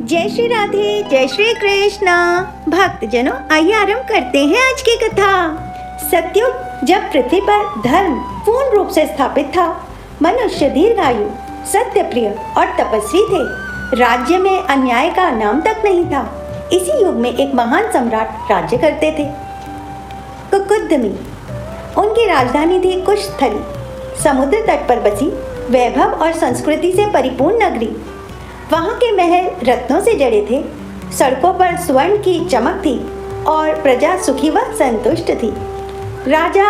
जय श्री राधे, जय श्री कृष्ण। भक्तजनों, आइए आरंभ करते हैं आज की कथा। सतयुग, जब पृथ्वी पर धर्म पूर्ण रूप से स्थापित था, मनुष्य दीर्घायु, सत्यप्रिय और तपस्वी थे। राज्य में अन्याय का नाम तक नहीं था। इसी युग में एक महान सम्राट राज्य करते थे, कुकुद्दमी। उनकी राजधानी थी कुशस्थली, समुद्र तट पर बसी वैभव और संस्कृति से परिपूर्ण नगरी। वहाँ के महल रत्नों से जड़े थे, सड़कों पर स्वर्ण की चमक थी और प्रजा सुखी व संतुष्ट थी। राजा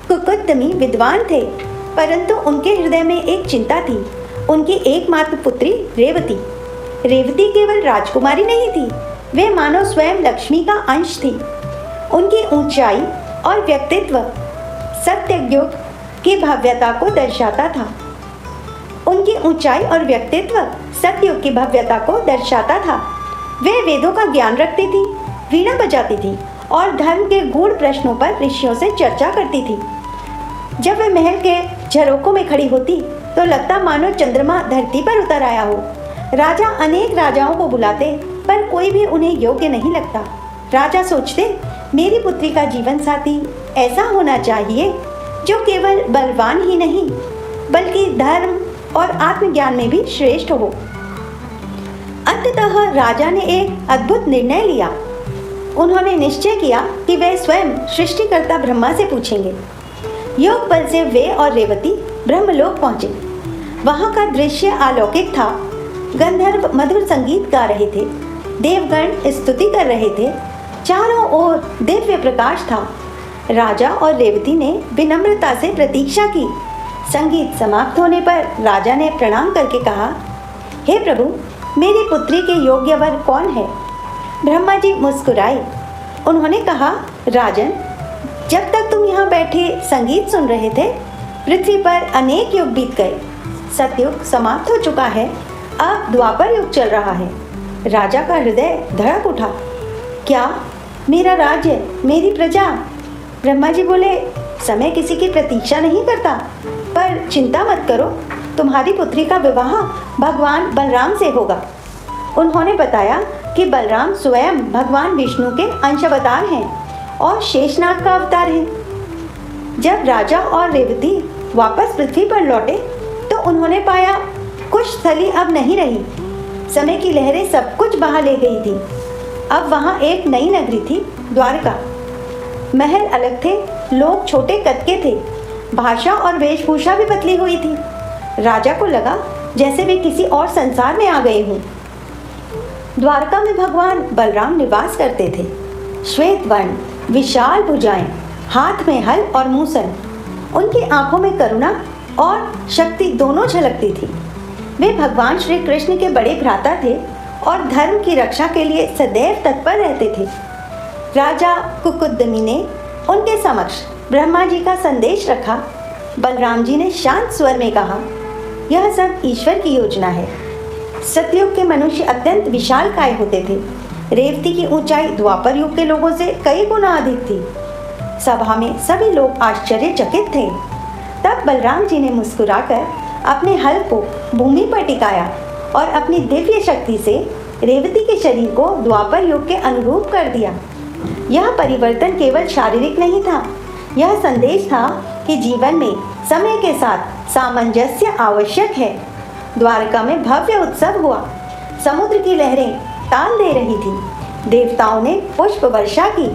कुकुद्दमी विद्वान थे, परंतु उनके हृदय में एक चिंता थी, उनकी एकमात्र पुत्री रेवती। रेवती केवल राजकुमारी नहीं थी, वे मानो स्वयं लक्ष्मी का अंश थी। उनकी ऊंचाई और व्यक्तित्व सत्ययुग की भव्यता को दर्शाता था। उनकी ऊंचाई और व्यक्तित्व सतयुग की भव्यता को दर्शाता था। वे वेदों का ज्ञान रखती थी, वीणा बजाती थी और धर्म के गूढ़ प्रश्नों पर ऋषियों से चर्चा करती थी। जब वे महल के झरोखों में खड़ी होती तो लगता मानो चंद्रमा धरती पर उतर आया हो। राजा अनेक राजाओं को बुलाते, पर कोई भी उन्हें योग्य नहीं लगता। राजा सोचते, मेरी पुत्री का जीवन साथी ऐसा होना चाहिए जो केवल बलवान ही नहीं, बल्कि धर्म और आत्मज्ञान में भी श्रेष्ठ हो। अंततः राजा ने एक अद्भुत निर्णय लिया। उन्होंने निश्चय किया कि वे स्वयं सृष्टिकर्ता ब्रह्मा से पूछेंगे। योग बल से वे और रेवती ब्रह्मलोक पहुंचे। वहां का दृश्य अलौकिक था। गंधर्व मधुर संगीत गा रहे थे, देवगण स्तुति कर रहे थे, चारों ओर दिव्य प्रकाश था। राजा और रेवती ने विनम्रता से प्रतीक्षा की। संगीत समाप्त होने पर राजा ने प्रणाम करके कहा, हे प्रभु, मेरी पुत्री के योग्य वर कौन है? ब्रह्मा जी मुस्कुराए। उन्होंने कहा, राजन, जब तक तुम यहाँ बैठे संगीत सुन रहे थे, पृथ्वी पर अनेक युग बीत गए। सतयुग समाप्त हो चुका है, अब द्वापर युग चल रहा है। राजा का हृदय धड़क उठा। क्या मेरा राज्य, मेरी प्रजा? ब्रह्मा जी बोले, समय किसी की प्रतीक्षा नहीं करता, पर चिंता मत करो, तुम्हारी पुत्री का विवाह भगवान बलराम से होगा। उन्होंने बताया कि बलराम स्वयं भगवान विष्णु के अंश अवतार हैं और शेषनाग का अवतार हैं। जब राजा और रेवती वापस पृथ्वी पर लौटे तो उन्होंने पाया कुशस्थली अब नहीं रही। समय की लहरें सब कुछ बहा ले गई थी। अब वहाँ एक नई नगरी थी, द्वारका। महल अलग थे, लोग छोटे कद के थे, भाषा और वेशभूषा भी बदली हुई थी। राजा को लगा जैसे वे किसी और संसार में आ गए हों। द्वारका में भगवान बलराम निवास करते थे। श्वेत वर्ण, विशाल भुजाएं, हाथ में हल और मूसल। उनकी आंखों में करुणा और शक्ति दोनों झलकती थी। वे भगवान श्री कृष्ण के बड़े भ्राता थे और धर्म की रक्षा के लिए सदैव तत्पर रहते थे। राजा कुकुद्दमी ने उनके समक्ष ब्रह्मा जी का संदेश रखा। बलराम जी ने शांत स्वर में कहा, यह सब ईश्वर की योजना है। सतयुग के मनुष्य अत्यंत विशालकाय होते थे। रेवती की ऊंचाई द्वापर युग के लोगों से कई गुना अधिक थी। सभा में सभी लोग आश्चर्यचकित थे। तब बलराम जी ने मुस्कुराकर अपने हल को भूमि पर टिकाया और अपनी दिव्य शक्ति से रेवती के शरीर को द्वापर युग के अनुरूप कर दिया। यह परिवर्तन केवल शारीरिक नहीं था, यह संदेश था कि जीवन में समय के साथ सामंजस्य आवश्यक है। द्वारका में भव्य उत्सव हुआ। समुद्र की लहरें ताल दे रही थी, देवताओं ने पुष्प वर्षा की,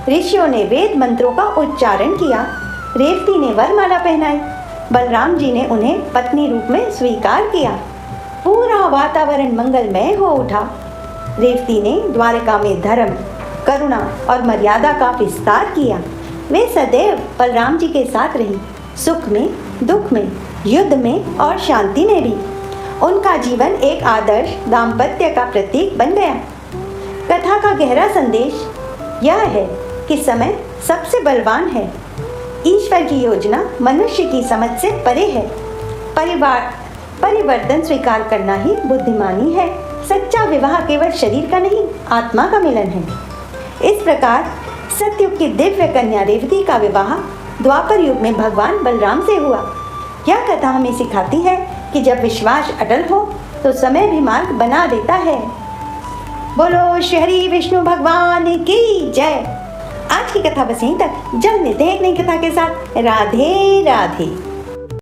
ऋषियों ने वेद मंत्रों का उच्चारण किया, रेवती ने वरमाला पहनाई, बलराम जी ने उन्हें पत्नी रूप में स्वीकार किया। पूरा वातावरण मंगलमय हो उठा। रेवती ने द्वारका में धर्म, करुणा और मर्यादा का विस्तार किया। वे सदैव बलराम जी के साथ रही, सुख में, दुख में, युद्ध में और शांति में भी। उनका जीवन एक आदर्श दाम्पत्य का प्रतीक बन गया। कथा का गहरा संदेश यह है कि समय सबसे बलवान है। ईश्वर की योजना मनुष्य की समझ से परे है। परिवर्तन स्वीकार करना ही बुद्धिमानी है। सच्चा विवाह केवल शरीर का नहीं, आत्मा का मिलन है। इस प्रकार सतयुग की दिव्य कन्या रेवती का विवाह द्वापर युग में भगवान बलराम से हुआ। यह कथा हमें सिखाती है कि जब विश्वास अटल हो तो समय भी मार्ग बना देता है। बोलो श्री हरि विष्णु भगवान की जय। आज की कथा बस यहीं तक। जल्द मिलते हैं एक नई कथा के साथ। राधे राधे।